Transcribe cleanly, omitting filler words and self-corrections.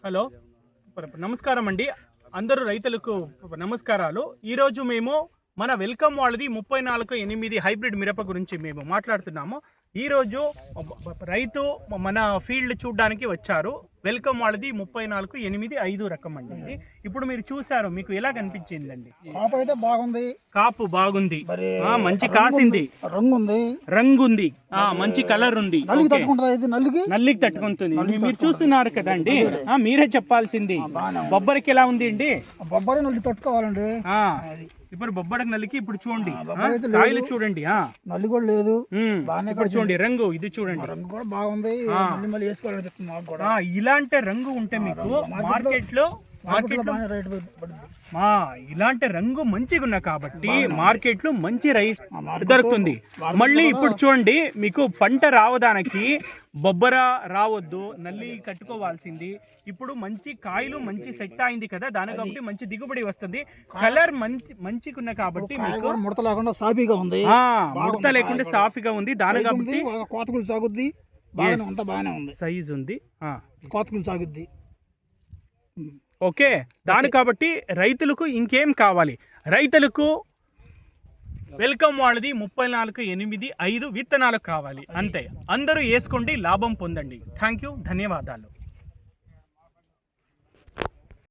Hello నమస్కారం అండి. అందరూ రైతులకు నమస్కారాలు. ఈరోజు మేము మన వెల్కమ్ వాళ్ళది 34-8 హైబ్రిడ్ మిరప గురించి మేము మాట్లాడుతున్నాము. ఈరోజు రైతు మన ఫీల్డ్ చూడడానికి వచ్చారు. వెల్కమ్ వాళ్ళది 34-8 రకం అండి. ఇప్పుడు మీరు చూసారు, మీకు ఎలా కనిపించిందండి? కాపు అయితే బాగుంది, కాపు బాగుంది, మంచి కాసింది, రంగుంది, మంచి కలర్ ఉంది, నల్లికి తట్టుకుంటుంది. మీరు చూస్తున్నారు కదండి, మీరే చెప్పాల్సింది. బొబ్బరికి ఎలా ఉంది అండి? బొబ్బరి నల్లి తట్టుకోవాలండి. ఇప్పుడు బొబ్బరికి నల్లికి ఇప్పుడు చూడండి, కాయలు చూడండి, నల్లి కూడా లేదు. ఇప్పుడు చూడండి రంగు, ఇది చూడండి, రంగు కూడా బాగుంది. మళ్ళీ వేసుకోవాలని మాకు కూడా. ఇలాంటి రంగు ఉంటే మీకు మార్కెట్ లో ఇలాంటి రంగు మంచిగా ఉన్నా కాబట్టి మార్కెట్ లో మంచి రైస్ దొరుకుతుంది. మళ్ళీ ఇప్పుడు చూడండి, మీకు పంట రావడానికి బొబ్బర రావద్దు, నల్లి కట్టుకోవాల్సింది. ఇప్పుడు మంచి కాయలు మంచి సెట్ అయింది కదా, దాని కాబట్టి మంచి దిగుబడి వస్తుంది. కలర్ మంచిగా ఉన్నా కాబట్టి మీకు ముడత లేకుండా సాఫీగా ఉంది, ముడత లేకుండా సాఫీగా ఉంది. దాని కాబట్టి కోతకులు సాగుద్ది, బాగానే ఉంది, సైజ్ ఉంది, కోతకులు సాగుద్ది. ఓకే, దాని కాబట్టి రైతులకు ఇంకేం కావాలి? రైతులకు వెల్కమ్ వాళ్ళది 34-8 విత్తనాలు కావాలి అంతే. అందరూ వేసుకోండి, లాభం పొందండి. థ్యాంక్ యూ, ధన్యవాదాలు.